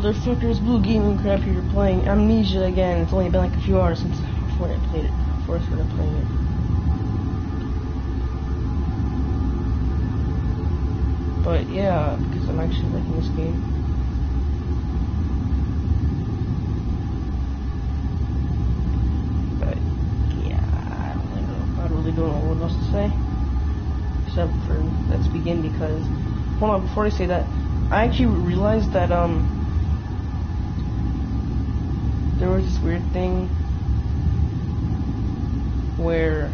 motherfuckers, Blue Krab here playing Amnesia again. It's only been like a few hours since before I played it. Before I started playing it. But yeah, because I'm actually liking this game. But yeah, I really don't know what else to say. Except for let's begin, because hold on, before I say that, I actually realized that there was this weird thing where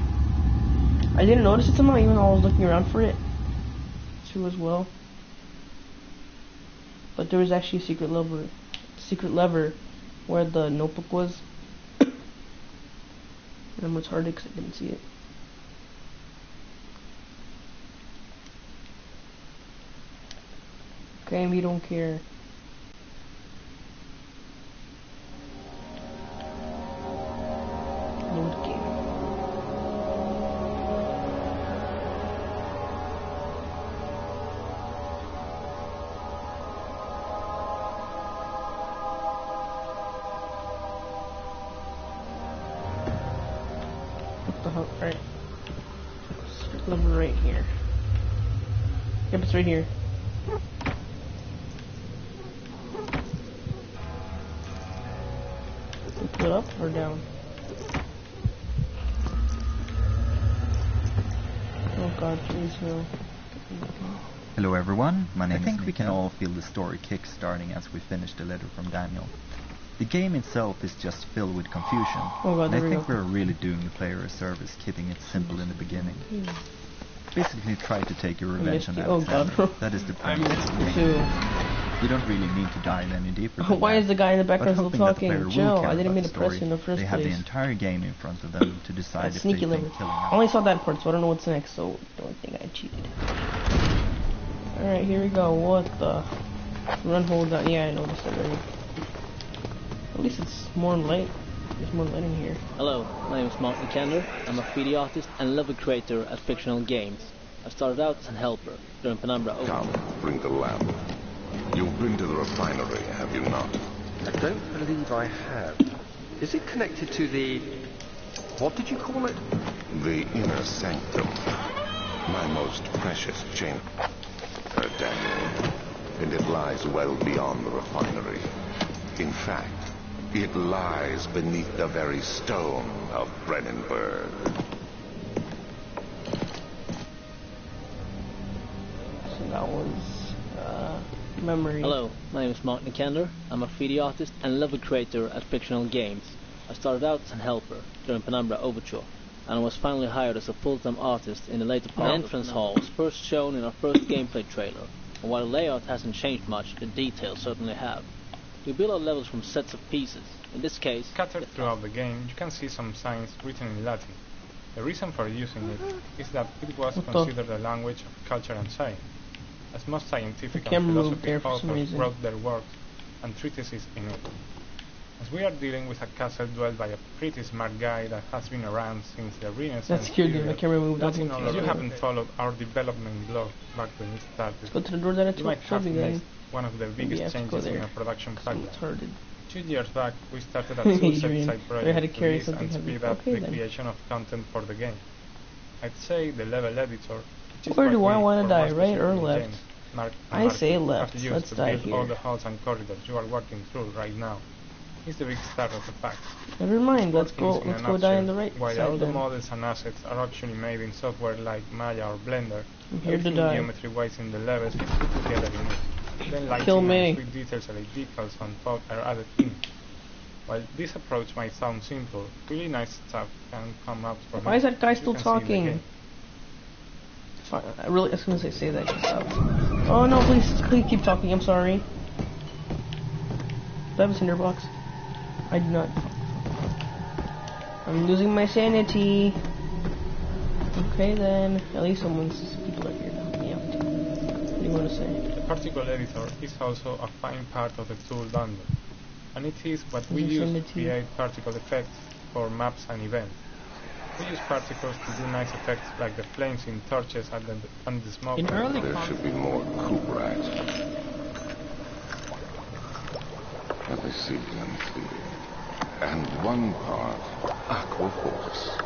I didn't notice it somehow, even though I was looking around for it too as well. But there was actually a secret lever where the notebook was. And I'm retarded because I didn't see it. Okay, we don't care. Load game. What the hell? Right. Lever right here. Yep, it's right here. Put it up or down? Oh god, please no. Hello everyone, my name is Nick. I think we can all feel the story kick-starting as we finish the letter from Daniel. The game itself is just filled with confusion, oh god, and I think we're really doing the player a service, keeping it simple in the beginning. Basically try to take your revenge on Alexander. That is the premise of the game. You don't really need to dive any deeper than why that, is the guy in the background still talking? Chill, I didn't mean to story, press in the first they place. have the entire game in front of them to decide if they think killing I only saw that part, so I don't know what's next, so don't think I cheated. Alright, here we go. What the? Run, hold down. Yeah, I noticed that already. At least it's more light. There's more light in here. Hello, my name is Mark Nikander. I'm a 3D artist and level creator at fictional games. I started out as a helper during Penumbra. Come, bring the lamp. You've been to the refinery, have you not? I don't believe I have. Is it connected to the... what did you call it? The inner sanctum. My most precious chamber, Daniel. And it lies well beyond the refinery. In fact, it lies beneath the very stone of Brennenburg. So that was... memory. Hello, my name is Mark Nikander. I'm a 3D artist and level creator at fictional games. I started out as a helper during Penumbra Overture, and I was finally hired as a full-time artist in the later part. The entrance hall was first shown in our first gameplay trailer, and while the layout hasn't changed much, the details certainly have. We build our levels from sets of pieces. In this case, scattered throughout the game, you can see some signs written in Latin. The reason for using it is that it was considered a language of culture and science, as most scientific and philosophical authors wrote their works and treatises in it. As we are dealing with a castle dwelled by a pretty smart guy that has been around since the Renaissance period, that's in all. If you haven't followed our development blog back when it started, go to the door that you might have missed one of the biggest changes in our production pipeline. 2 years back, we started a two-set side project to release and speed up the creation of content for the game. I'd say the level editor, where do I want to die, right or left? I say left. Let's die here. All the halls and corridors you are walking through right now. It's the big star of the pack. Never mind. Let's go die on the right while side. While all the models and assets are actually made in software like Maya or Blender, I'm here to die. Geometry-wise in the levels is put together in it. Then lighting and sweet details like decals and fog are added in. While this approach might sound simple, really nice stuff can come out from it. Why is that guy still talking? I really, as soon as I say that, he stops. Oh no, please keep talking, I'm sorry. Do I have a cinder box? I do not. I'm losing my sanity. Okay then, at least people are here now. Yeah. What do you want to say? The particle editor is also a fine part of the tool bundle, and it is what we use to create particle effects for maps and events. We use particles to do nice effects like the flames in torches and the smoke. There should be more Krab. effervescently, and 1 part aquaforce.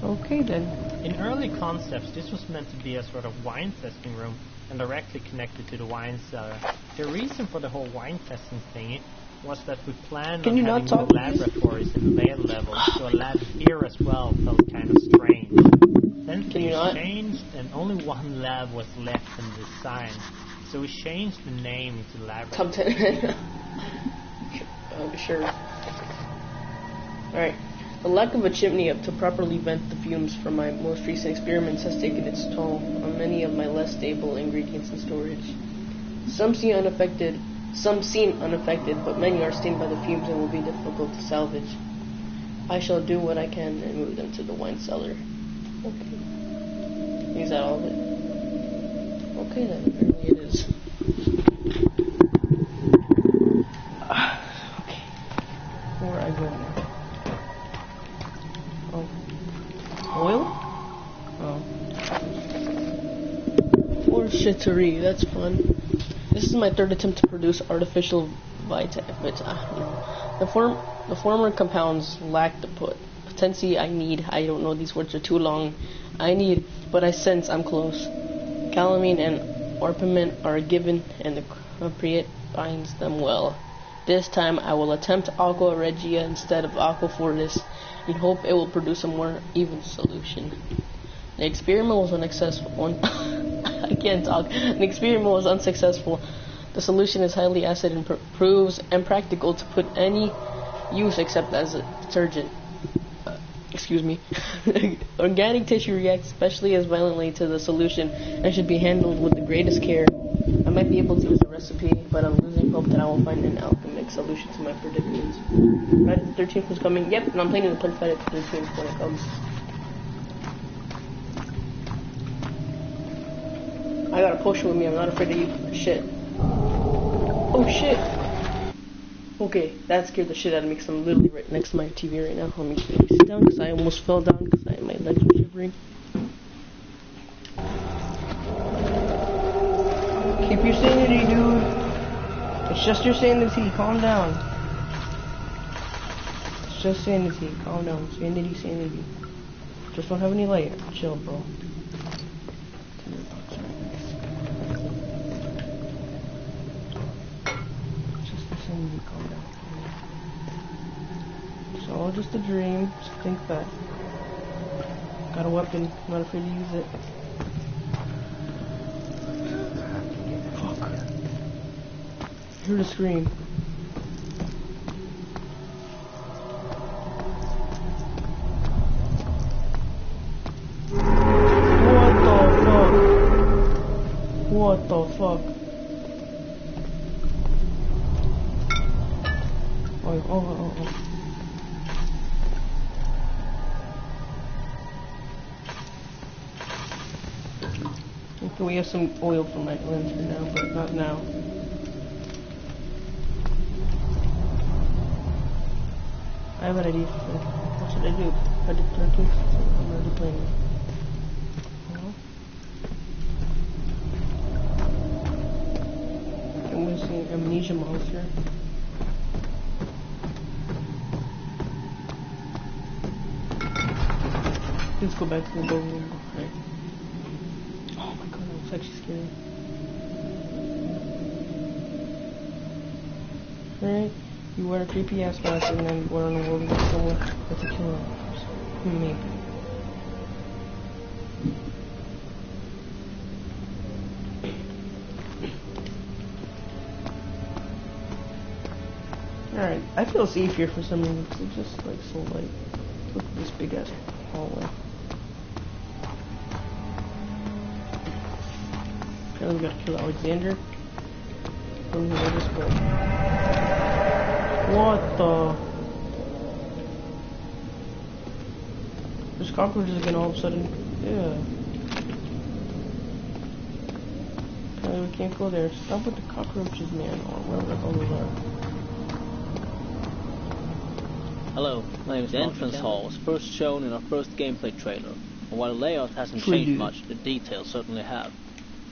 Okay then. In early concepts, this was meant to be a sort of wine testing room and directly connected to the wine cellar. The reason for the whole wine testing thing was that we planned on having more laboratories in later levels, so a lab here as well felt kind of strange. Then things changed, and only 1 lab was left in the design, so we changed the name to laboratory. Top 10. Sure. Alright. The lack of a chimney up to properly vent the fumes from my most recent experiments has taken its toll on many of my less stable ingredients in storage. Some seem unaffected, but many are stained by the fumes and will be difficult to salvage. I shall do what I can and move them to the wine cellar. Okay. Is that all of it? Okay then, apparently it is. Okay. Where are I going now? Oh. Oil? Oh. Forcheterie, that's fun. This is my 3rd attempt to produce artificial vita. The former compounds lack the potency I need. I don't know, these words are too long. I need, but I sense I'm close. Calamine and orpiment are given, and the appropriate binds them well. This time I will attempt aqua regia instead of aqua fortis, and hope it will produce a more even solution. The experiment was unsuccessful. I can't talk. The experiment was unsuccessful. The solution is highly acid and proves impractical to put any use except as a detergent. Excuse me. Organic tissue reacts especially as violently to the solution and should be handled with the greatest care. I might be able to use a recipe, but I'm losing hope that I will find an alchemic solution to my predicaments. Friday the 13th was coming. Yep, and I'm planning to play Friday the 13th when it comes. I got a potion with me. I'm not afraid to use shit. Oh shit! Okay, that scared the shit out of me because I'm literally right next to my TV right now. Let me sit down because I almost fell down because my legs were shivering. Keep your sanity, dude. It's just your sanity. Calm down. It's just sanity. Calm down. Sanity, sanity. Just don't have any light. Chill, bro. Calm down. It's all just a dream. Just think that. Got a weapon. I'm not afraid to use it. Fuck. I heard a scream. What the fuck? Oh. Okay, we have some oil for my lantern now, but not now. I have an idea. What should I do? I did 13. I'm already playing it. I'm missing Amnesia monster. Let's go back to the building room. Right. Oh my god, that was actually scary. Alright, you wear a creepy ass mask and then we're on a world with someone with a killer. Maybe. Alright, I feel safe here for some reason because it's just like so light. Look at this big ass hallway. Apparently we gotta kill Alexander. Don't know where this goes. What the? There's cockroaches again all of a sudden. Yeah. Apparently we can't go there. Stop with the cockroaches, man. Or wherever the hell those are. Hello, my name is The entrance hall was first shown in our first gameplay trailer, and while the layout hasn't changed much, the details certainly have.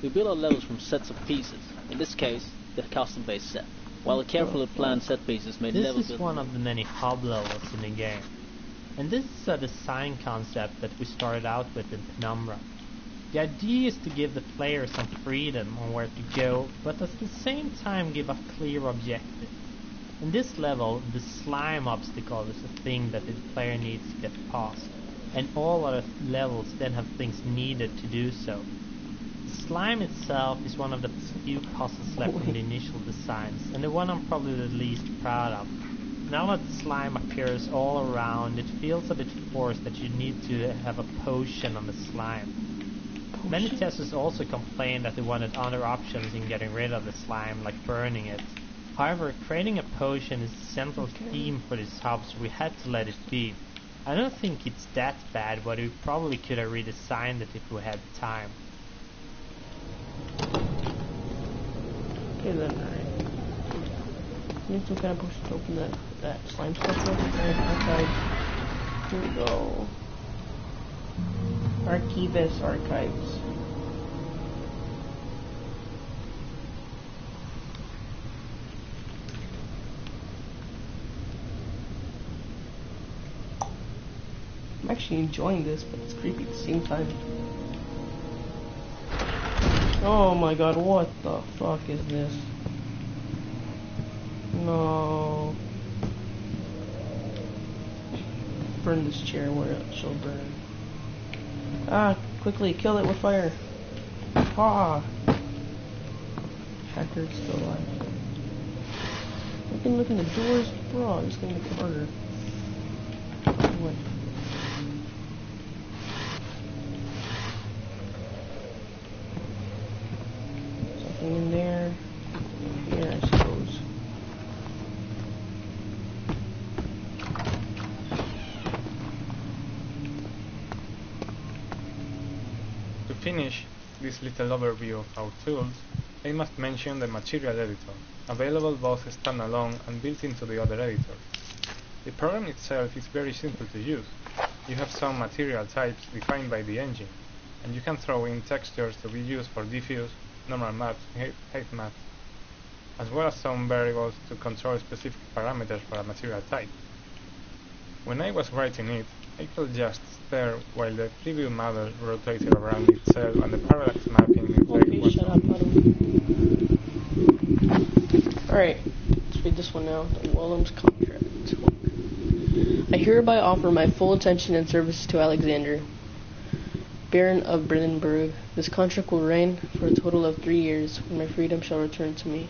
We build our levels from sets of pieces, in this case, the custom-based set, while the carefully planned set pieces made level building. This is one of the many hub levels in the game, and this is a design concept that we started out with in Penumbra. The idea is to give the player some freedom on where to go, but at the same time give a clear objective. In this level, the slime obstacle is a thing that the player needs to get past, and all other levels then have things needed to do so. The slime itself is one of the few puzzles left from the initial designs, and the one I'm probably the least proud of. Now that the slime appears all around, it feels a bit forced that you need to have a potion on the slime. Many testers also complained that they wanted other options in getting rid of the slime, like burning it. However, creating a potion is the central theme for this hub, so we had to let it be. I don't think it's that bad, but we probably could have redesigned it if we had time. Okay then, alright. Need some kind of potion to open that slime stuff up. Alright, archive. Here we go. Archivist archives. I'm actually enjoying this, but it's creepy at the same time. Oh my god, what the fuck is this? No. Burn this chair where it shall burn. Ah, quickly, kill it with fire. Ah! Hacker's still alive. Look in the doors, bro, it's gonna make it harder. What? Something in there. Here, I suppose. To finish this little overview of our tools, I must mention the material editor, available both standalone and built into the other editors. The program itself is very simple to use. You have some material types defined by the engine, and you can throw in textures to be used for diffuse, normal maps, height maps, as well as some variables to control specific parameters for a material type. When I was writing it, I could just stare while the preview model rotated around itself and the parallax mapping effect was shut up, Alright, let's read this one now. The Willem's contract. I hereby offer my full attention and services to Alexander, Baron of Brandenburg. This contract will reign for a total of 3 years, when my freedom shall return to me.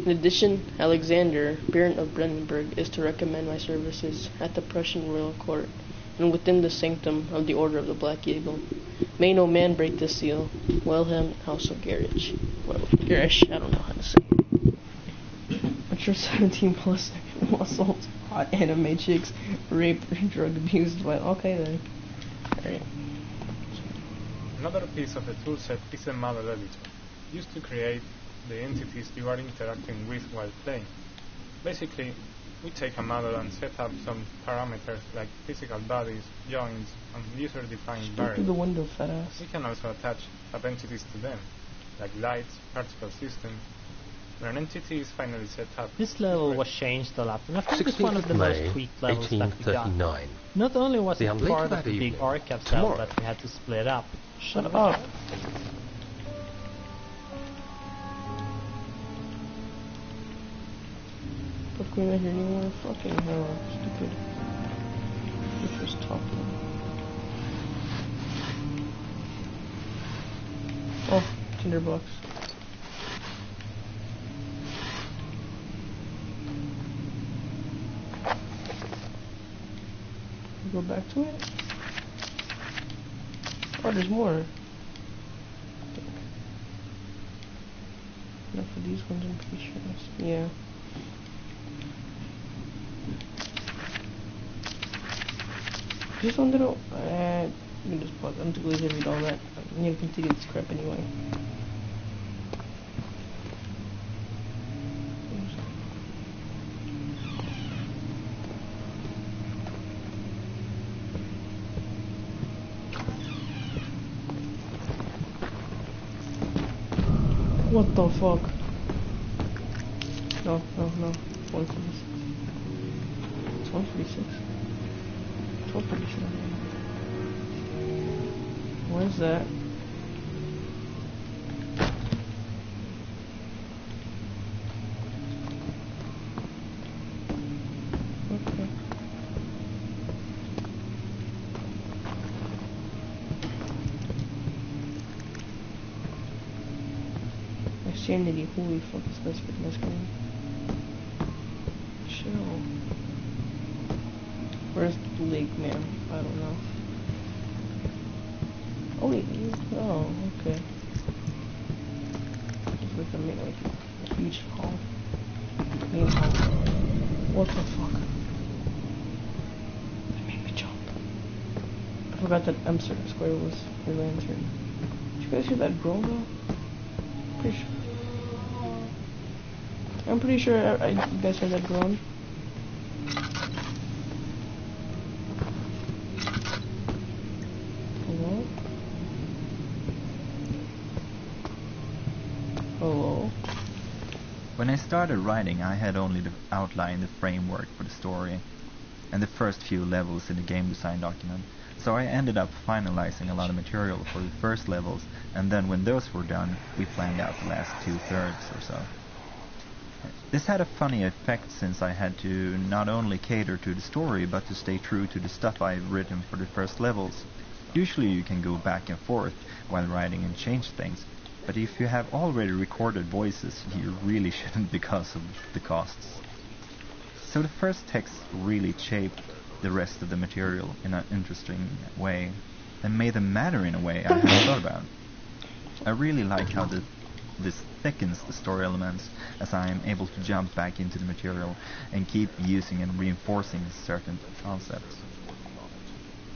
In addition, Alexander, Baron of Brandenburg, is to recommend my services at the Prussian royal court, and within the sanctum of the Order of the Black Eagle. May no man break this seal. Wilhelm, House of Gerich. Well, Gerich, I don't know how to say it. Mature 17 plus sexual assault, hot anime chicks, raped, drug abused by. Okay then. Alright. Another piece of the toolset is the model editor, used to create the entities you are interacting with while playing. Basically, we take a model and set up some parameters like physical bodies, joints, and user-defined variables. Through the window, fat ass. We can also attach sub-entities to them, like lights, particle systems. When an entity is finally set up, this level was changed a lot, and I think it's one of the most tweaked levels that we got. Not only was it part of the big archive cell that we had to split up. Shut up. Fuck me right here anymore. Fucking hell. Stupid. Which was talking. Oh, tinderbox. Go back to it. Oh, there's more. Not for these ones, I'm pretty sure. Yeah. Just one little. Let me just pause. I'm too lazy to read all that. I need to continue this crap anyway. What the fuck? No. 146. It's 146. It's 147. What is that? Okay. Sanity, holy fuck, this guy's freaking nice game. Chill. Where's the lake, man? I don't know. Oh wait, oh, okay. It's like a huge hall. Main hall. What the fuck? That made me jump. I forgot that M square was your lantern. Did you guys hear that groan though? Pretty sure. I'm pretty sure you guys heard that groan. Hello? Hello? When I started writing, I had only outlined the framework for the story and the first few levels in the game design document. So I ended up finalizing a lot of material for the first levels, and then when those were done, we planned out the last 2/3 or so. This had a funny effect since I had to not only cater to the story, but to stay true to the stuff I've written for the first levels. Usually you can go back and forth while writing and change things, but if you have already recorded voices, you really shouldn't because of the costs. So the first text really shaped the rest of the material in an interesting way, and made them matter in a way I hadn't thought about. I really like how this thickens the story elements, as I am able to jump back into the material and keep using and reinforcing certain concepts.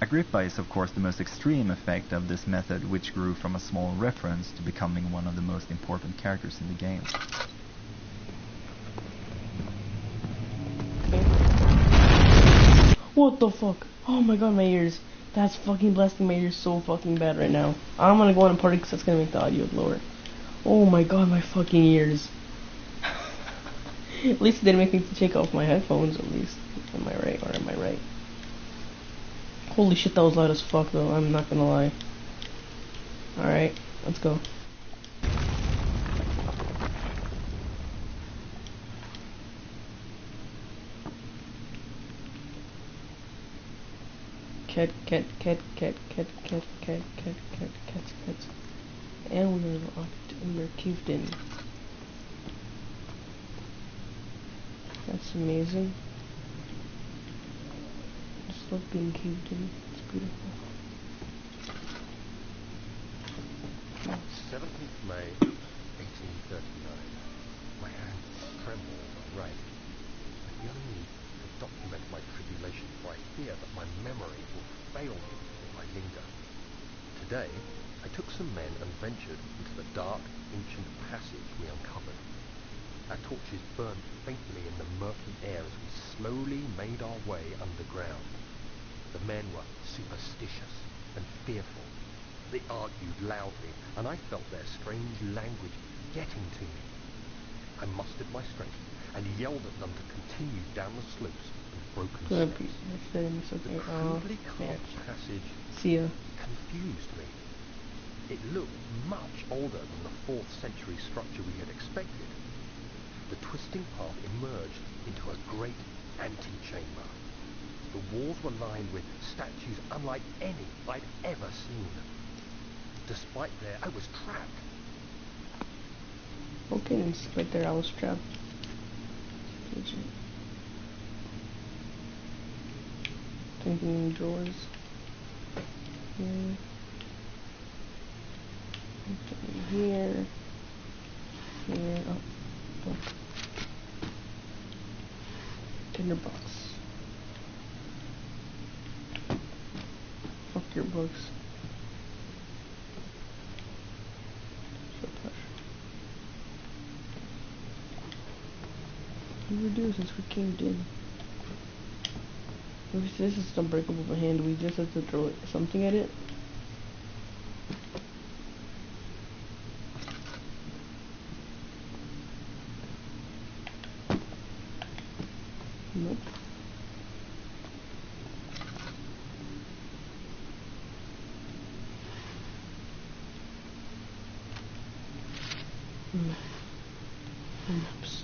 Agrippa is of course the most extreme effect of this method, which grew from a small reference to becoming one of the most important characters in the game. What the fuck? Oh my god, my ears. That's fucking blasting my ears so fucking bad right now. I'm gonna go on a party because that's gonna make the audio lower. Oh my god, my fucking ears. At least it didn't make me take off my headphones, at least. Am I right, or am I right? Holy shit, that was loud as fuck though, I'm not gonna lie. Alright, let's go. Cat. And we are caved in. That's amazing. Just love being caved in. It's beautiful. 17th May, 1839. My hands tremble as I write. I feel a need to document my tribulation, for I fear that my memory will fail me if I linger. Today, I took some men and ventured into the dark, ancient passage we uncovered. Our torches burned faintly in the murky air as we slowly made our way underground. The men were superstitious and fearful. They argued loudly, and I felt their strange language getting to me. I mustered my strength and yelled at them to continue down the slopes and broken steps. The crudely carved passage confused me. It looked much older than the 4th century structure we had expected. The twisting path emerged into a great antechamber. The walls were lined with statues unlike any I'd ever seen. Despite that, I was trapped. Okay, then despite there, I was trapped. Thinking drawers. Here. Oh. Tinderbox. Fuck your books. So plush. What do we do since we caved in? If this is unbreakable by hand, we just have to throw something at it. Nope. Oops.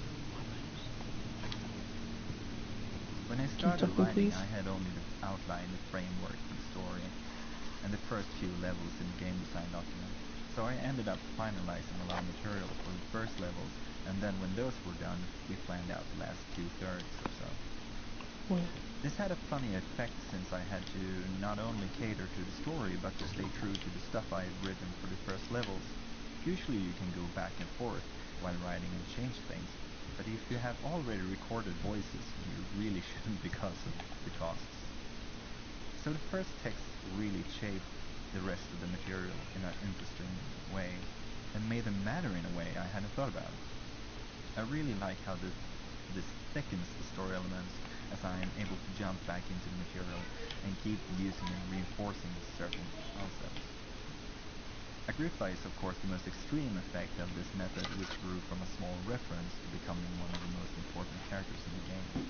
When I started writing, I had only the outline, the framework, the story, and the first few levels in the game design document. So I ended up finalizing a lot of material for the first levels, and then when those were done, we planned out the last 2/3 or so. This had a funny effect since I had to not only cater to the story, but to stay true to the stuff I had written for the first levels. Usually you can go back and forth while writing and change things, but if you have already recorded voices, you really shouldn't because of the costs. So the first text really shaped the rest of the material in an interesting way, and made them matter in a way I hadn't thought about. I really like how this thickens the story elements, as I am able to jump back into the material and keep using and reinforcing certain concepts. Agrippa is of course the most extreme effect of this method, which grew from a small reference to becoming one of the most important characters in the game.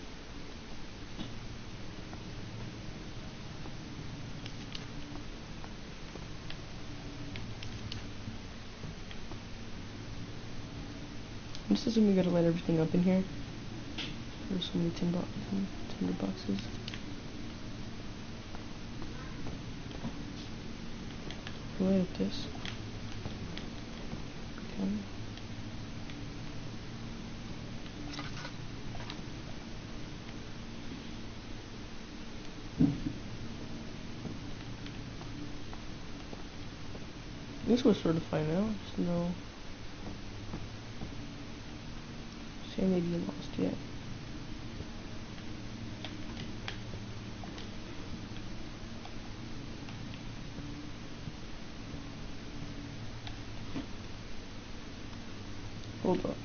This is when we gotta light everything up in here. There's so many tinder boxes. Light up this. Okay. This was sort of fine now. There's no sanity lost yet. Hold up.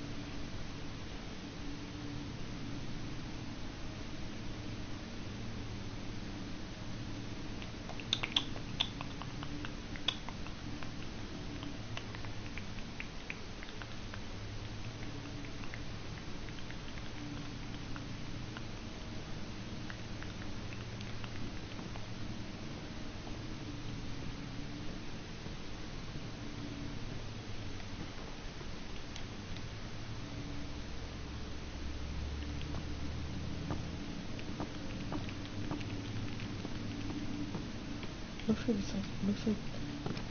Looks like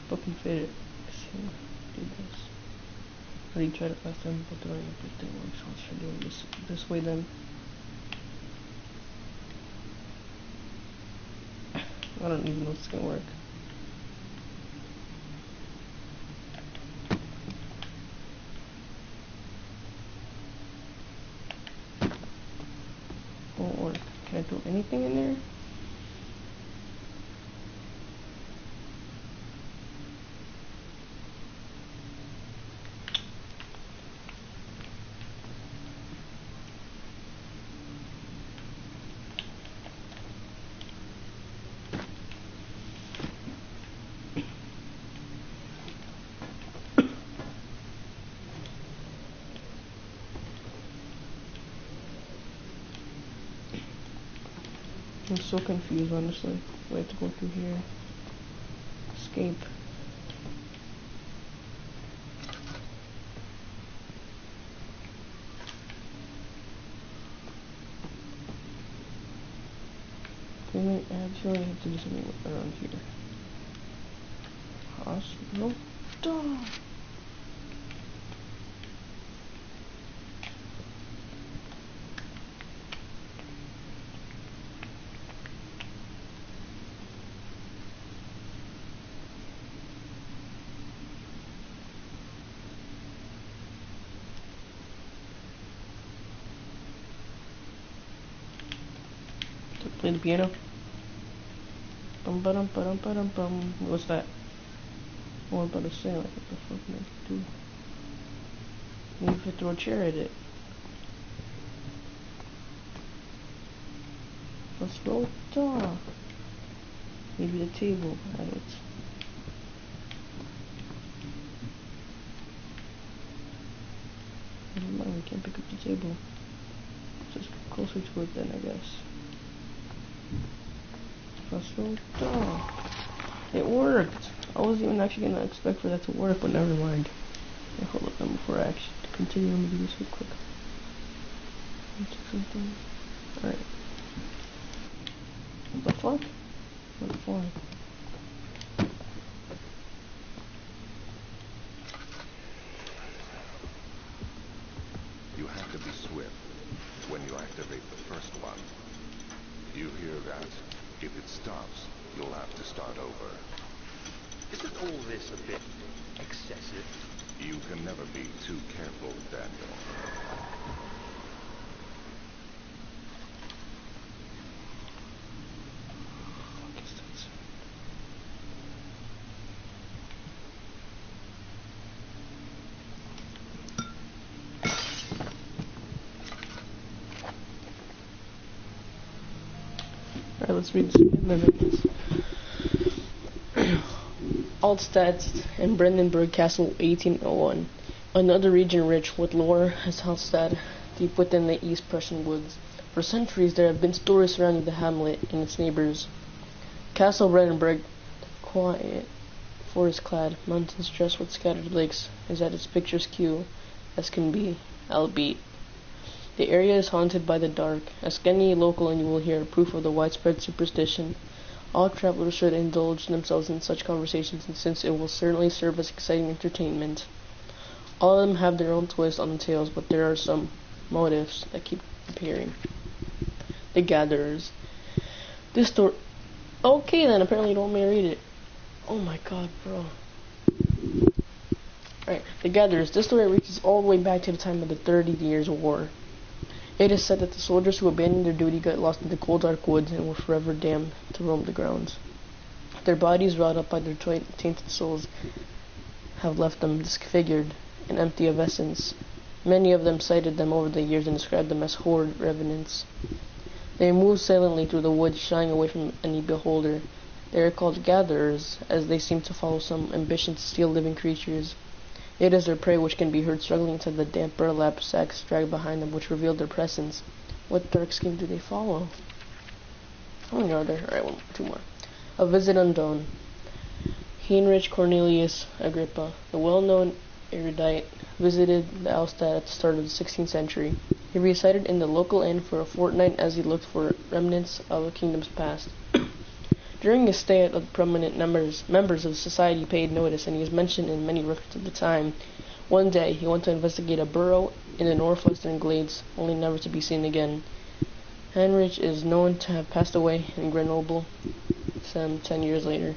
fucking fit it. So, do this. I already tried it last time, but the it didn't work, so let's try doing this way then. I don't even know if it's gonna work. Won't work. Can I do anything in there? I'm so confused, honestly. We have to go through here. Escape. I feel like I have to do something around here. Hospital? Duh! Play the piano. Bum ba dum ba dum ba dum bum. What's that? Oh, I'm about to say, like, what the fuck am I do? Maybe if I throw a chair at it. Let's throw a dog. Maybe the table at it. Never mind, we can't pick up the table. closer to it then, I guess. Oh, it worked! I wasn't even actually gonna expect for that to work, but never mind. Yeah, hold up, then before I actually continue, let me do this real quick. Something. Alright. What the fuck? What the fuck? You have to be swift when you activate the first one. You hear that? If it stops, you'll have to start over. Isn't all this a bit excessive? You can never be too careful, Daniel. Alright, let's read some amendments. Altstadt and Brandenburg Castle, 1801. Another region rich with lore as Altstadt, deep within the East Prussian woods. For centuries there have been stories surrounding the hamlet and its neighbors. Castle Brandenburg, quiet, forest-clad, mountains dressed with scattered lakes, is at its picturesque as can be, albeit. The area is haunted by the dark. Ask any local and you will hear proof of the widespread superstition. All travelers should indulge themselves in such conversations, and since it will certainly serve as exciting entertainment. All of them have their own twist on the tales, but there are some motifs that keep appearing. The Gatherers. This story... Okay then, apparently you don't want me to read it. Oh my god, bro. Alright, The Gatherers. This story reaches all the way back to the time of the 30 Years' War. It is said that the soldiers who abandoned their duty got lost in the cold dark woods and were forever damned to roam the grounds. Their bodies, wrought up by their tainted souls, have left them disfigured and empty of essence. Many of them cited them over the years and described them as horrid revenants. They move silently through the woods, shying away from any beholder. They are called gatherers, as they seem to follow some ambition to steal living creatures. It is their prey which can be heard struggling inside the damp burlap sacks dragged behind them, which reveal their presence. What dark scheme do they follow? How many are there? Alright, two more. A Visit Undone. Heinrich Cornelius Agrippa, the well-known erudite, visited the Altstadt at the start of the 16th century. He resided in the local inn for a fortnight as he looked for remnants of a kingdom's past. During his stay, prominent members of society paid notice, and he is mentioned in many records of the time. One day, he went to investigate a burrow in the northwestern glades, only never to be seen again. Heinrich is known to have passed away in Grenoble some 10 years later.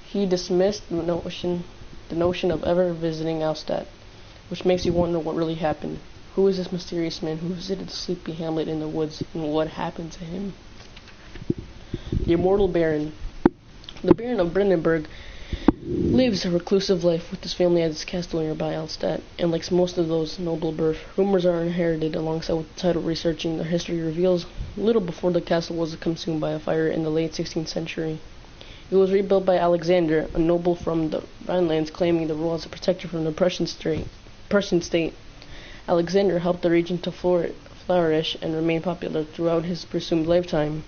He dismissed the notion of ever visiting Altstadt, which makes you wonder what really happened. Who is this mysterious man who visited the sleepy hamlet in the woods, and what happened to him? The Immortal Baron. The Baron of Brandenburg lives a reclusive life with his family at his castle nearby Altstadt, and like most of those noble birth, rumors are inherited alongside with the title researching their history reveals little before the castle was consumed by a fire in the late 16th century. It was rebuilt by Alexander, a noble from the Rhinelands claiming the role as a protector from the Prussian state. Alexander helped the region to flourish and remain popular throughout his presumed lifetime.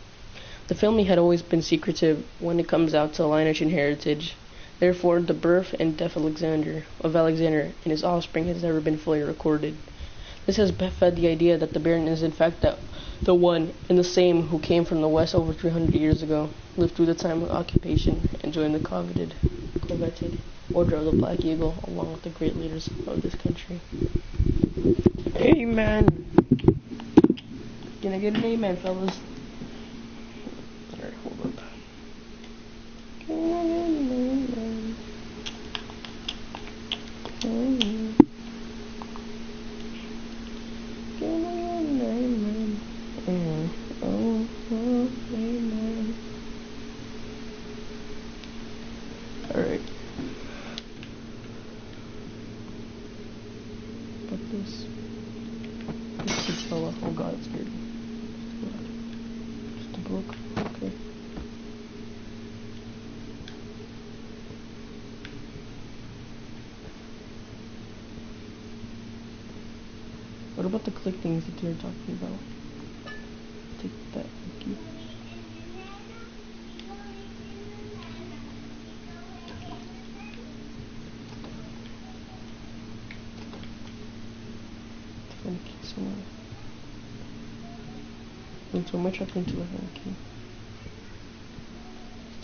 The family had always been secretive when it comes out to lineage and heritage. Therefore, the birth and death of Alexander and his offspring has never been fully recorded. This has fed the idea that the Baron is in fact the one and the same who came from the west over 300 years ago, lived through the time of occupation, and joined the coveted Order of the Black Eagle, along with the great leaders of this country. Amen. Can I get an amen, fellas? Alright, hold up. Can I get an amen? Can I get an amen? Oh, amen. Alright. But this kid fella. Oh god, it scared me. Just a book. Okay. What about the click things that you're talking about? Take that, thank you. Find a key somewhere. Wait, so much up into a hand key.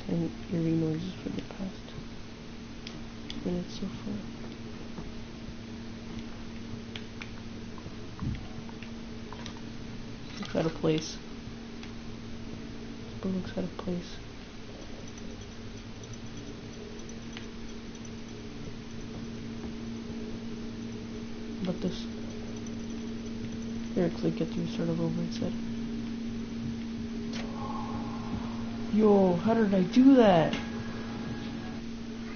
10 eerie noises for the past minutes so far. Looks out of place. But looks out of place. But this. Here, click it through, start all over instead. Yo, how did I do that?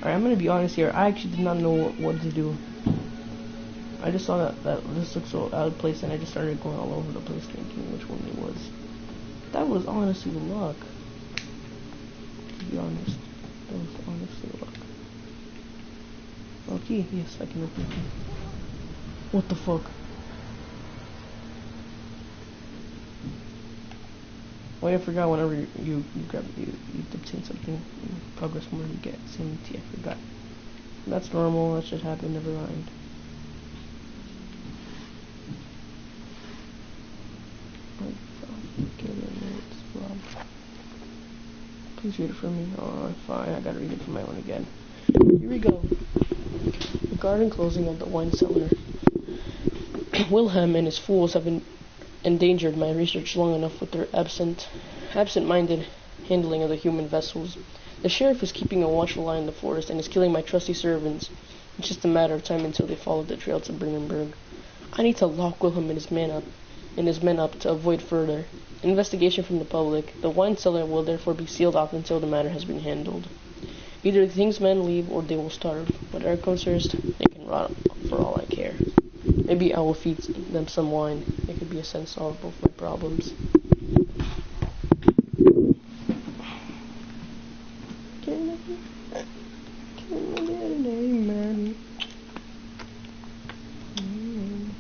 Alright, I'm gonna be honest here. I actually did not know what to do. I just saw that this looked so out of place, and I just started going all over the place thinking which one it was. That was honestly luck. To be honest. That was honestly luck. Okay, yes, I can open it. What the fuck? Oh yeah, I forgot whenever you grab you obtain something in progress mode, you get sanity. I forgot. That's normal, that should happen, never mind. Please read it for me. Oh, fine, I gotta read it for my own again. Here we go. The garden closing of the wine cellar. Wilhelm and his fools have endangered my research long enough with their absent-minded handling of the human vessels. The sheriff is keeping a watchful eye on the forest and is killing my trusty servants. It's just a matter of time until they follow the trail to Brandenburg. I need to lock Wilhelm and his men up to avoid further investigation from the public. The wine cellar will therefore be sealed off until the matter has been handled. Either the king's men leave or they will starve. Whatever comes first, they can rot for all I care. Maybe I will feed them some wine. It could be a sense of both my problems. Can I get an amen? Amen.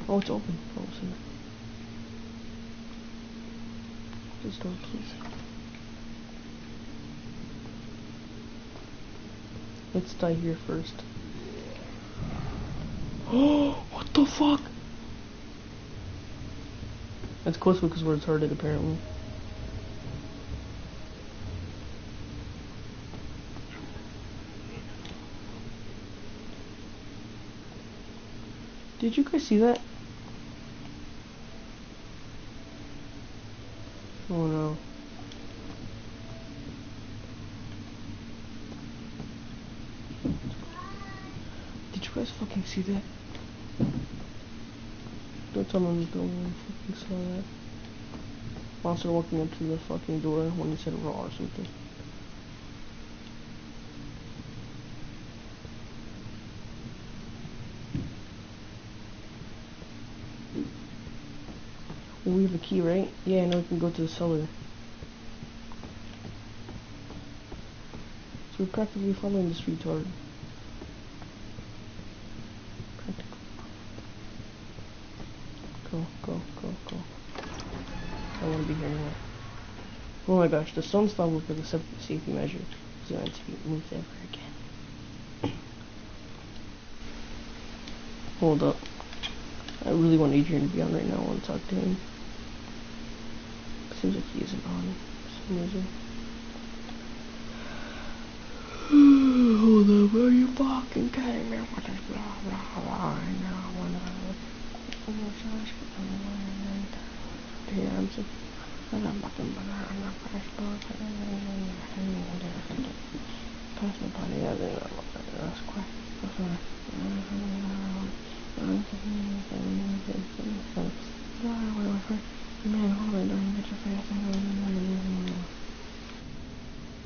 Oh, it's open. Oh, it's in there. This door, please. Let's die here first. Oh, what the fuck? That's close because we're retarded, apparently. Did you guys see that? Oh no. Did you guys fucking see that? Don't tell me no one fucking saw that. Monster walking up to the fucking door when he said raw or something. We have a key, right? Yeah, now we can go to the cellar. So we're practically following this retard. Practically. Go, go, go, go. I don't want to be here anymore. Oh my gosh, the stone slab was like a safety measure. It's not to be moved ever again. Hold up. I really want Adrian to be on right now. I want to talk to him. Seems like he isn't on for some reason. Hold up, are you fucking kidding me? What is blah blah blah? I know,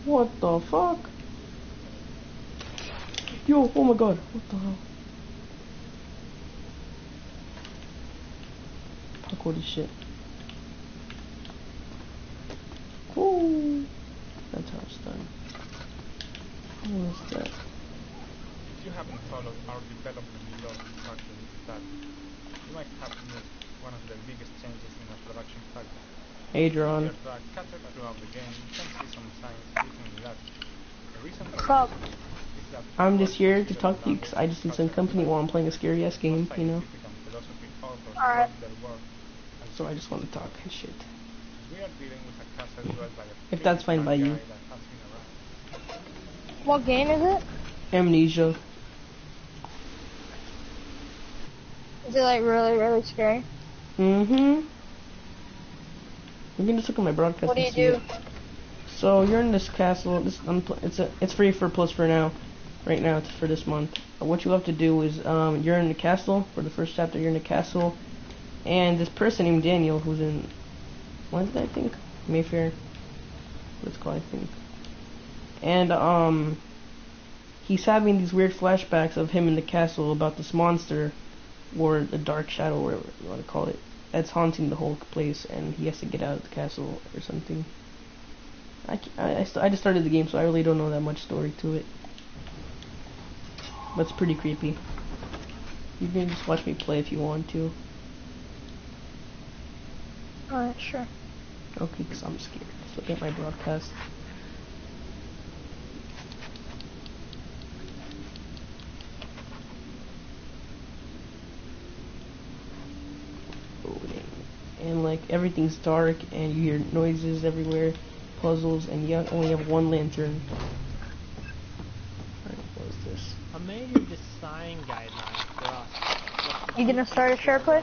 what the fuck? Yo, oh my god, what the hell? Parkour shit. Ooh, that's What's that? If you haven't followed our development blog cartoon that you might have missed one of the biggest changes in our production pipeline. Adrian. If you are scattered throughout the game, you can see some signs written in Latin. The reason for this is that I'm just here to talk to you because I just need some company while I'm playing a scary ass game, you know. Alright. So I just want to talk and shit. We are dealing with a castle dwelled by a If that's fine by you. that has been around. What game is it? Amnesia. Is it like really scary? Mm-hmm. You can just look at my broadcast. What do you and see do? it. So you're in this castle. It's free for plus for now. Right now, it's for this month. What you have to do is you're in the castle for the first chapter. You're in the castle, and this person named Daniel, who's in Wednesday, I think, Mayfair. What it's called, I think. And he's having these weird flashbacks of him in the castle about this monster, or the dark shadow, whatever you want to call it, that's haunting the whole place, and he has to get out of the castle or something. I just started the game, so I really don't know that much story to it. But it's pretty creepy. You can just watch me play if you want to. Alright, sure. Okay, because I'm scared. Let's look at my broadcast. Loading. And like everything's dark and you hear noises everywhere, puzzles, and you only have one lantern. Alright, what is this? A major design guideline for us. You gonna start a share play?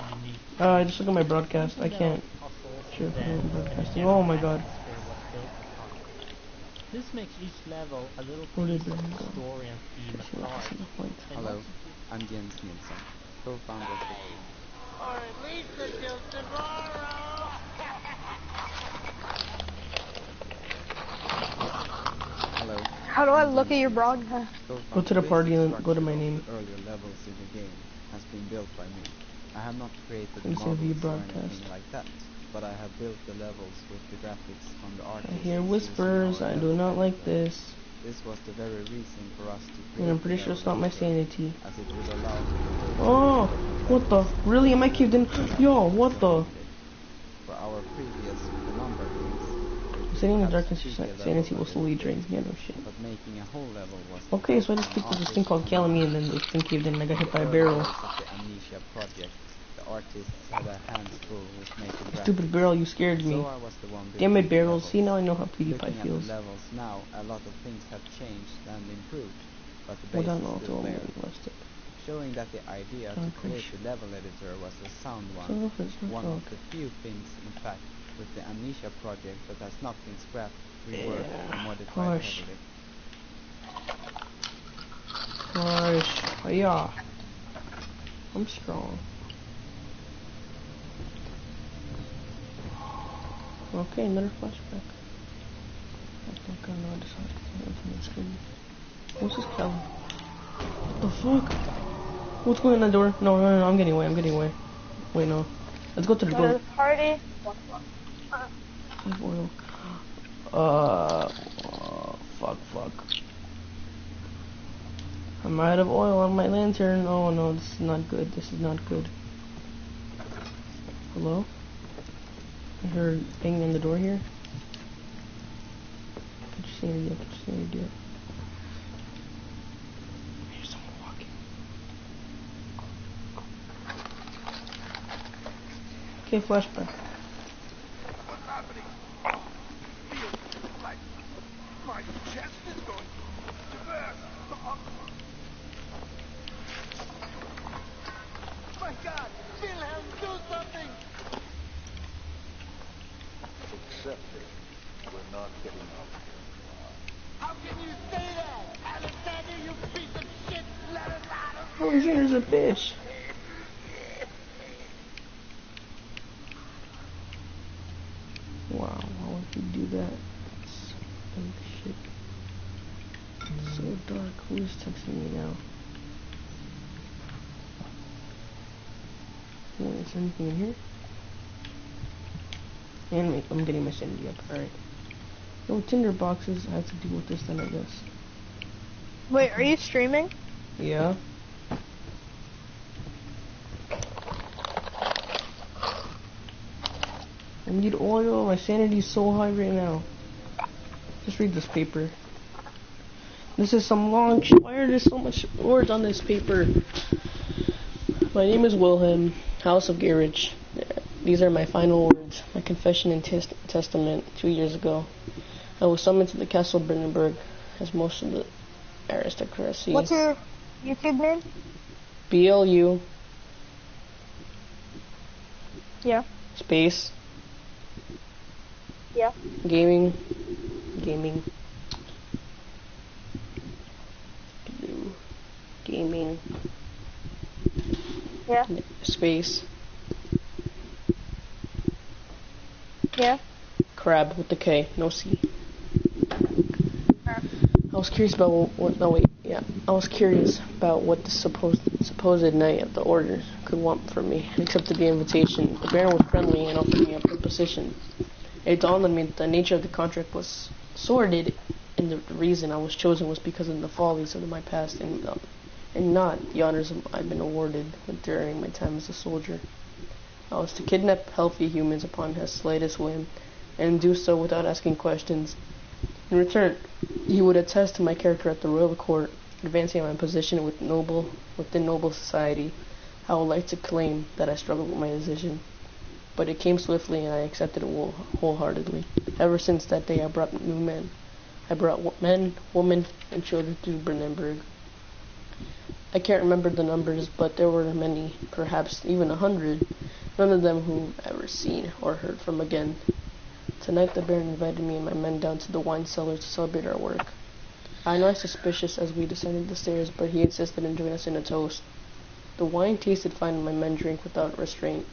Just look at my broadcast. I can't. Sure, broadcasting. Oh my god. This makes each level a little Where piece did of they the go? story and theme apart. Hello, I'm Jens Nilsson, co-founder of the team. Or at least until tomorrow. Hello. How do I look at your broadcast? Go to the party and go to my name. Earlier levels in the game has been built by me. I have not created Let me see if you models or broadcast. anything like that, but I have built the levels with the graphics from the artists. I hear whispers. I do not like this. This was the very reason for us to create. And I'm pretty sure it's not my sanity. As it would allow me to Oh, what the? Really? Am I caved in? Yo, what the? For our previous number games. Sitting in the darkness, your sanity will slowly drain. Yeah, no shit. But making a whole level was Okay, so I just picked up this thing called Calamy and then this thing caved in and I got hit by a barrel. Of the Amnesia project, the artists had a hands full with making graphics. Stupid barrel, you scared me. So I was the one Damn it, building the barrels. levels. See, now I know how PewDiePie Looking feels. at the levels now, a lot of things have changed and improved, but the Hold base on, is I'll still do there, it. showing that the idea to create the level editor was a sound one. One of the few things, in fact, with the Amnesia project that has not been scrapped, reworked, or modified heavily. Gosh, yeah. I'm strong. Okay, another flashback. I think I know this one. What's this Kelly? What the fuck? What's going on the door? No, I'm getting away. Wait, no. Let's go to the Go to door. the party. Oil. Fuck. I'm out of oil on my lantern. Oh no, this is not good. Hello? I heard banging on the door here. Could you see any idea? I hear someone walking. Okay, flashback. What's happening? Feels like my chest is going to burst. My God, Wilhelm, do something! Except we're not getting out of here. How can you say that? Alexander, you piece of shit! Let us out of here! Alexander's a bitch. Wow, why would he do that? Oh shit. It's so dark. Who is texting me now? Oh, is there anything in here? And I'm getting my sanity up. Alright. No tinder boxes. I have to deal with this then, I guess. Wait, are you streaming? Yeah. I need oil. My sanity's so high right now. Just read this paper. This is some long. Why are there so much words on this paper? My name is Wilhelm, House of Gerich. These are my final words. My confession and testament 2 years ago. I was summoned to the Castle of Brandenburg as most of the aristocracy. What's your YouTube name? BLU. Yeah. Space. Yeah. Gaming. Gaming. Yeah. Space. Yeah. Krab with the K, no C. I was curious about what. No wait, yeah. I was curious about what the supposed knight of the order could want from me. I accepted the invitation. The Baron was friendly and offered me a proposition. It dawned on me that the nature of the contract was sordid, and the reason I was chosen was because of the follies of my past, and not the honors I'd been awarded during my time as a soldier. I was to kidnap healthy humans upon his slightest whim, and do so without asking questions. In return, he would attest to my character at the royal court, advancing my position within noble society. I would like to claim that I struggled with my decision, but it came swiftly and I accepted it wholeheartedly. Ever since that day I brought new men. I brought men, women, and children to Brandenburg. I can't remember the numbers, but there were many, perhaps even 100, none of them who ever seen or heard from again. Tonight the Baron invited me and my men down to the wine cellar to celebrate our work. I know I was suspicious as we descended the stairs, but he insisted on joining us in a toast. The wine tasted fine and my men drank without restraint.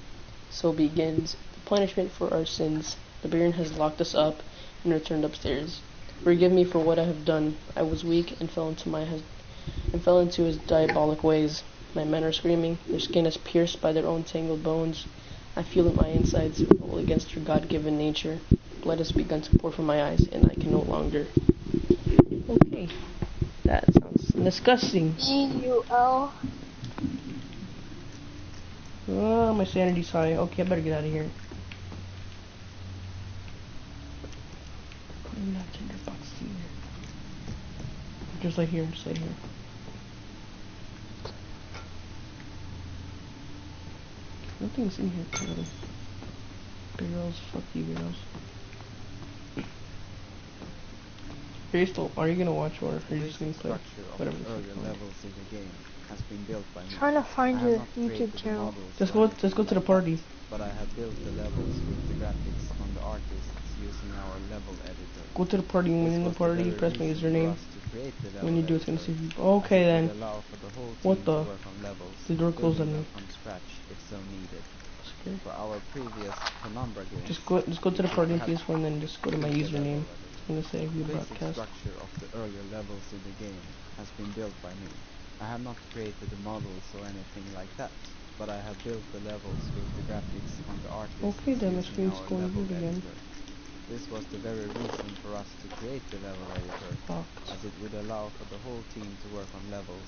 So begins the punishment for our sins. The Baron has locked us up and returned upstairs. Forgive me for what I have done. I was weak and fell into his diabolic ways. My men are screaming. Their skin is pierced by their own tangled bones. I feel in my insides roll against your God-given nature. Blood has begun to pour from my eyes, and I can no longer. Okay, that sounds disgusting. E-U-L. Oh, my sanity's high. Okay, I better get out of here. I'm not tinderbox either. Just like here, just like here. Nothing's in here, really. Barrels, fuck you, barrels. Are you gonna watch or are you just gonna play? Whatever. Levels in the game has been built by me. Trying to find your YouTube channel. Let's go to the party. But I have built the levels with the graphics from the artists using our level editor. Go to the party. When in the party, press my username. When you do, it's gonna see. Okay then. What the? The door closed on me. From scratch, if so needed. For our previous Penumbra game, just go to the party in PS4 and then just go to my username. I'm gonna say view broadcast. The structure of the earlier levels in the game has been built by me. I have not created the models or anything like that, but I have built the levels with the graphics on the artist. Okay, then my screen's going again. This was the very reason for us to create the level editor, as it would allow for the whole team to work on levels.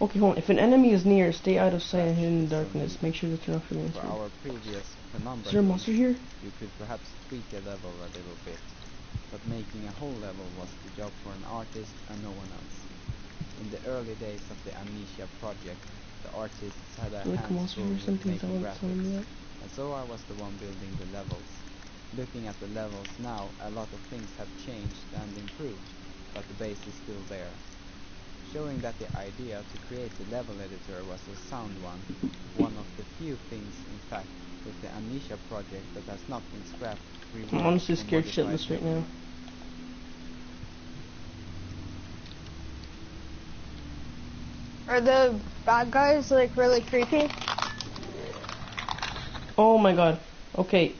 Okay, hold on. If an enemy is near, stay out of sight and hidden in darkness. Make sure that you're not feeling. For our previous Penumbra, is there a monster here? You could perhaps tweak a level a little bit, but making a whole level was the job for an artist and no one else. In the early days of the Amnesia project, the artists had a hands-full with making graphics, and so I was the one building the levels. Looking at the levels now, a lot of things have changed and improved, but the base is still there. Showing that the idea to create the level editor was a sound one of the few things, in fact, with the Amnesia project that has not been scrapped. I'm honestly scared shitless right now. Are the bad guys like really creepy? Oh my god. Okay.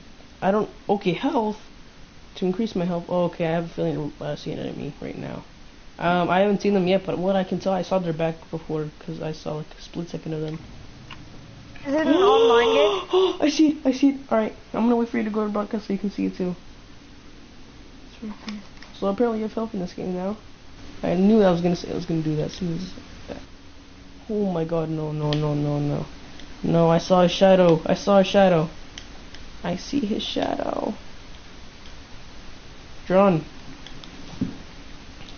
Okay, health. To increase my health. Oh, okay, I have a feeling I see an enemy right now. I haven't seen them yet, but what I can tell, I saw their back before, because I saw like a split second of them. Is it an online game? Oh, I see it. Alright, I'm gonna wait for you to go to broadcast so you can see it too. It's right there. So apparently you have health in this game now. I knew I was gonna do that as soon as that. Oh my god, no. No, I saw a shadow. I see his shadow. John,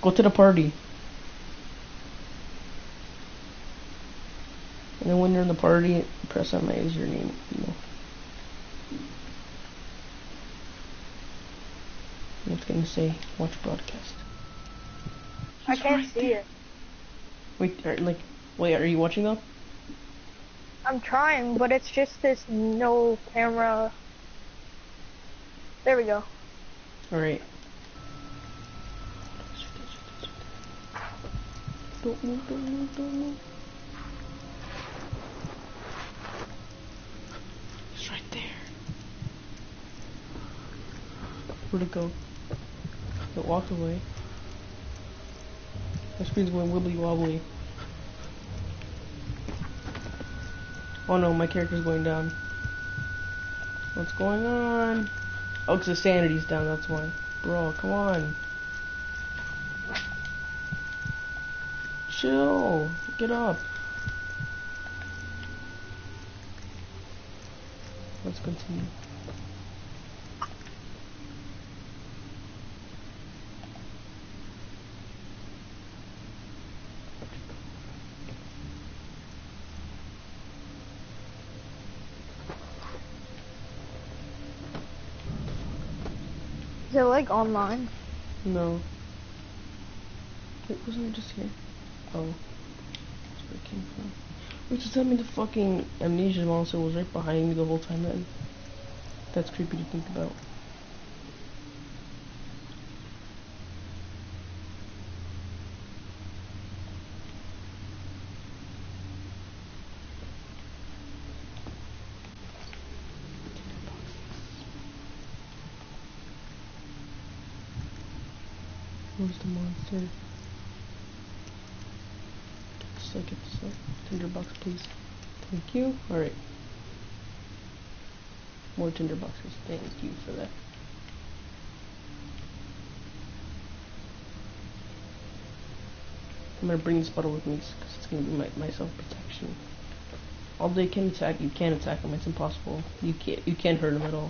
go to the party. And then when you're in the party, press on my username. No. It's gonna say watch broadcast. I can't see it. Wait, are you watching though? I'm trying, but it's just this no camera. There we go. Alright. Don't move. It's right there. Where'd it go? It walked away. My screen's going wibbly wobbly. Oh no, my character's going down. What's going on? Oh, because his sanity's down, that's why. Bro, come on. Chill. Get up. Let's continue. Is it like online? No. Wait, wasn't it just here? Oh. That's where it came from. Wait, does that mean the fucking Amnesia monster was right behind me the whole time then? That's creepy to think about. Where's the monster? Get this up. Tinderbox, please. Thank you. Alright. More tinderboxes. Thank you for that. I'm gonna bring this bottle with me because it's gonna be my self-protection. Although they can attack, you can't attack them. It's impossible. You can't hurt them at all.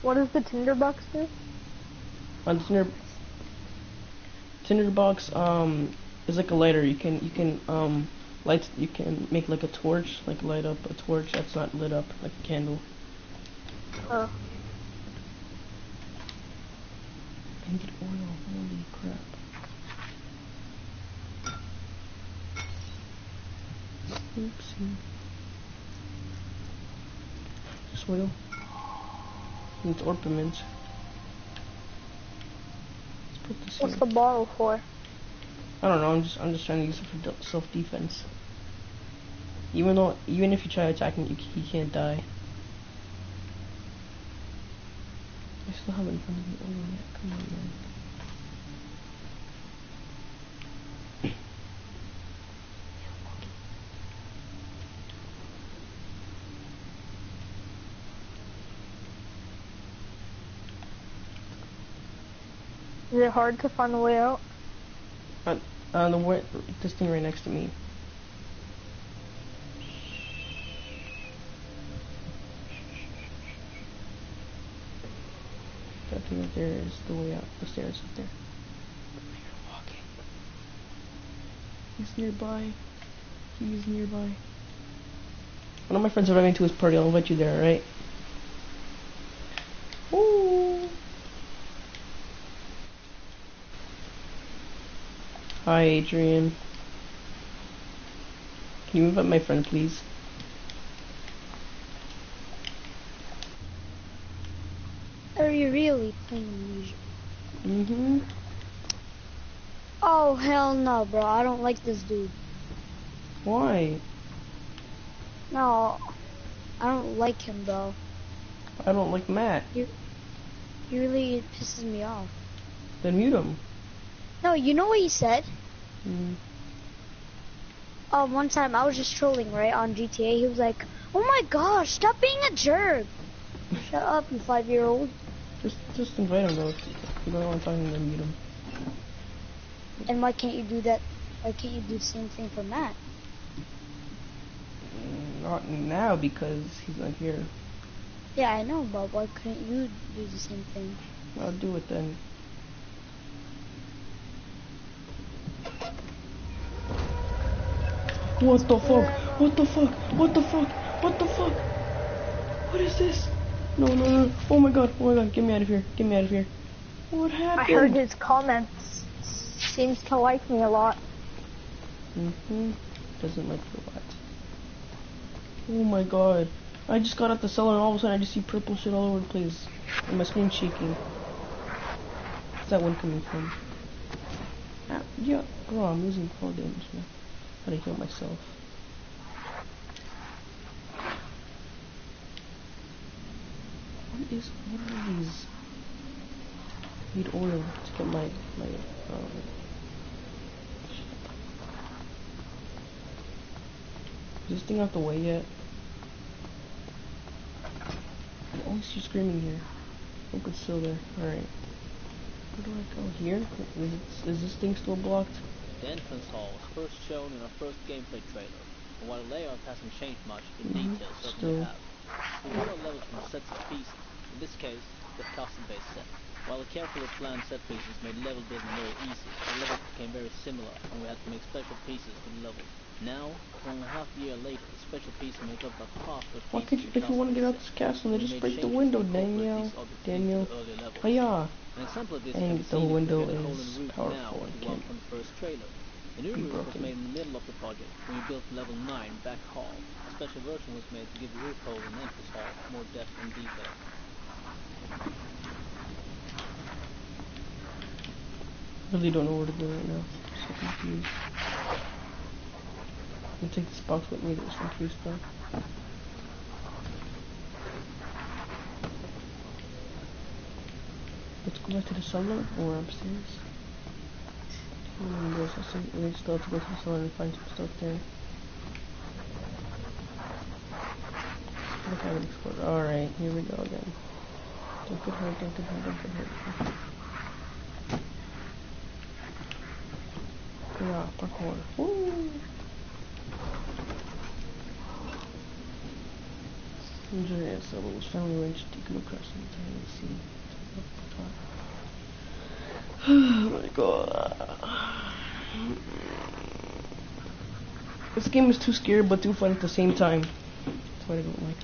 What does the tinderbox do? On the tinderbox, is like a lighter. You can make like a torch, like light up a torch that's not lit up, like a candle. Oh. Painted oil, holy crap. Oopsie. Just oil. It's orpiment. Let's put this What's here. the bottle for? I don't know, I'm just trying to use it for self-defense. Even if you try attacking, he can't die. I still haven't found the oil yet. Come on, man. Is it hard to find the way out? This thing right next to me. That thing right there is the way out. The stairs up there. You're walking. He's nearby. He's nearby. One of my friends are running to his party. I'll invite you there, alright? Ooh. Hi, Adrian. Can you invite my friend, please? Are you really playing Amnesia? Mm-hmm. Oh, hell no, bro. I don't like this dude. Why? No, I don't like him, bro. I don't like Matt. He really pisses me off. Then mute him. No, you know what he said? Mm. One time I was just trolling, right, on GTA. He was like, "Oh my gosh, stop being a jerk." Shut up, you 5-year-old. Just invite him though. If you don't want to talk to him, then mute him. And why can't you do that? Why can't you do the same thing for Matt? Not now because he's not here. Yeah, I know, but why couldn't you do the same thing? I'll do it then. What the fuck? What the fuck? What the fuck? What the fuck? What is this? No, no, no. Oh my god. Oh my god. Get me out of here. Get me out of here. What happened? I heard his comments. Seems to like me a lot. Doesn't like you a lot. Oh my god. I just got out the cellar and all of a sudden I just see purple shit all over the place. And my screen's shaking. Where's that one coming from? Ah, yeah. Oh, I'm losing fall damage now. Gotta heal myself. What are these? I need oil to get my is this thing out the way yet? I always see screaming here. Look, it's still there. Alright. Where do I go? Here? Is this thing still blocked? The entrance hall was first shown in our first gameplay trailer, and while the layout hasn't changed much, the details certainly have. We build our levels from sets of pieces, in this case, the custom-based set. While the carefully planned set pieces made level building very easy, the levels became very similar, and we had to make special pieces for the levels. Now, only half a year later, special pieces make up about half the pieces. Why could you, if you want to get out this castle, then just break the window, Daniel. Oh yeah. An example of this and the window is powerful. One from the first trailer. The new roof was made in the middle of the project when we built level 9 back hall. A special version was made to give the roof hole in the entrance hall more depth and detail. Really don't know where to go right now. I'm so confused. I'm gonna take this box with me just in case though. Let's go back to the cellar or upstairs. We still have to go to the cellar and find some stuff there. Look, I haven't explored. Alright, here we go again. Don't get hurt, don't get hurt, don't get hurt. Yeah, parkour. Woo! Enjoy was family range taken across the entire sea. Oh my god. This game is too scary but too fun at the same time. That's what I don't like.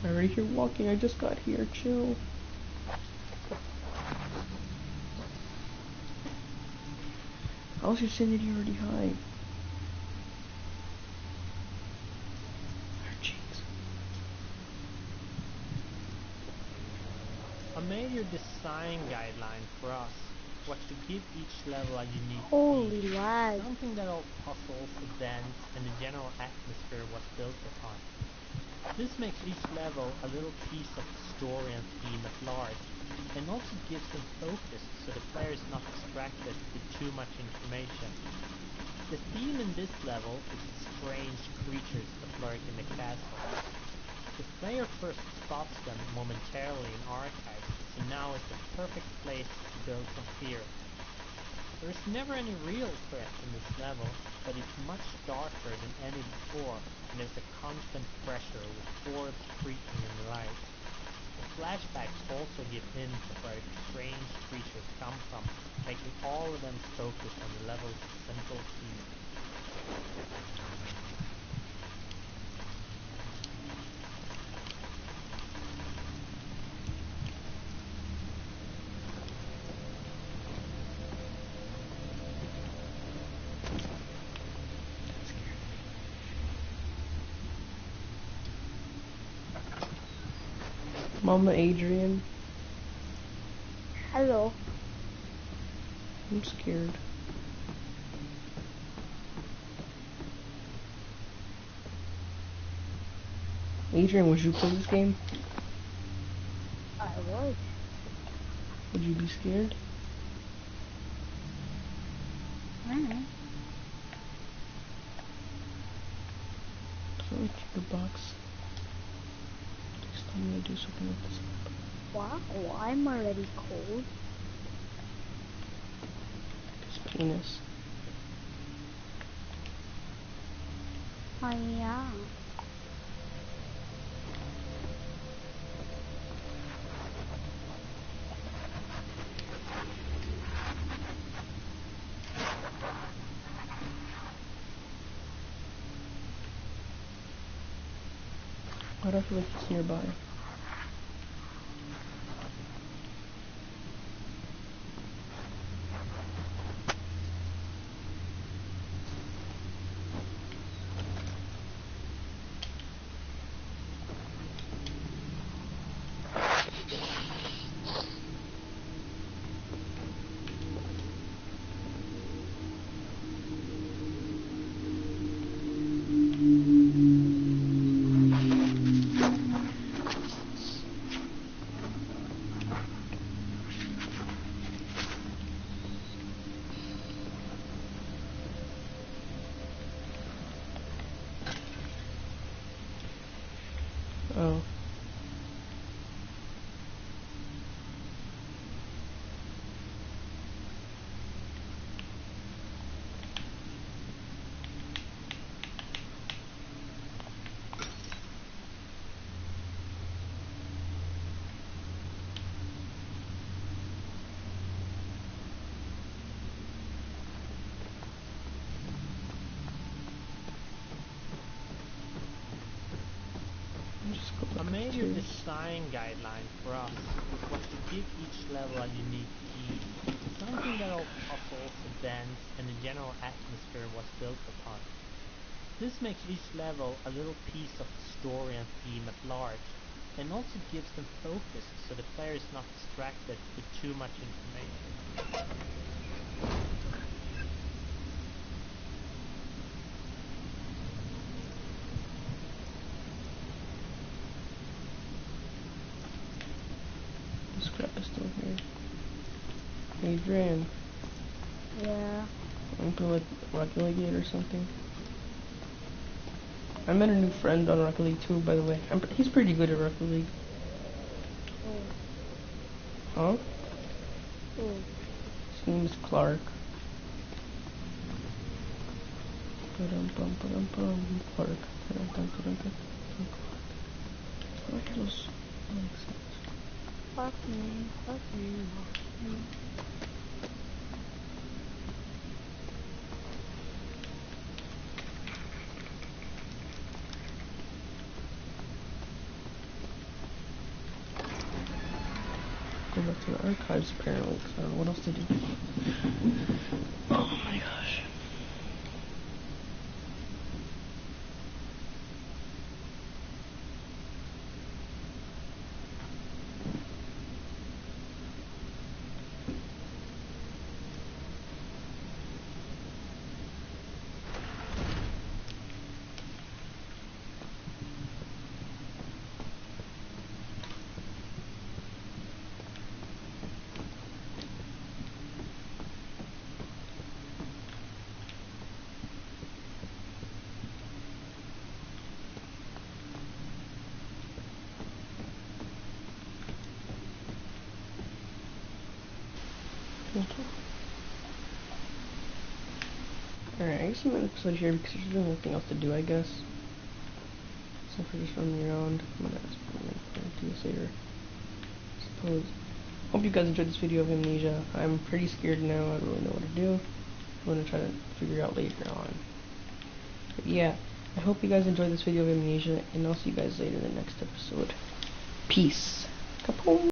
I'm already here walking, I just got here, chill. How's your sanity already high? A major design guideline for us was to give each level a unique Holy theme, lag. something that all puzzles, events, and the general atmosphere was built upon. This makes each level a little piece of the story and theme at large, and also gives them focus so the player is not distracted with too much information. The theme in this level is the strange creatures that lurk in the castle. The player first spots them momentarily in archives, so now is the perfect place to build some fear. There is never any real threat in this level, but it's much darker than any before, and there's a constant pressure with orbs creaking in the light. The flashbacks also give hints of where strange creatures come from, making all of them focus on the level's central theme. Mama Adrian. Hello. I'm scared. Adrian, would you play this game? I would. Would you be scared? Alright. So it's the box. Next time I'm gonna do something with this. Wow, I'm already cold. His penis. Oh yeah. Why do I feel like it's nearby? Oh. A major design guideline for us was to give each level a unique key, something that all puzzles, events, and the general atmosphere was built upon. This makes each level a little piece of the story and theme at large, and also gives them focus so the player is not distracted with too much information. This crap is still here. Adrian. Yeah. I'm gonna like Rocket League or something. I met a new friend on Rocket League too, by the way. He's pretty good at Rocket League. Huh? His name is Clark. Clark. Clark is those Fuck me, fuck me, fuck me. Go back to the archives apparently, because I don't know what else to do. Oh my gosh. Alright, I guess I'm going to episode here because there's really nothing else to do, I guess. Except for just running around. I'm going to do this later. I suppose. Hope you guys enjoyed this video of Amnesia. I'm pretty scared now. I don't really know what to do. I'm going to try to figure out later on. But yeah, I hope you guys enjoyed this video of Amnesia, and I'll see you guys later in the next episode. Peace. Kapoom!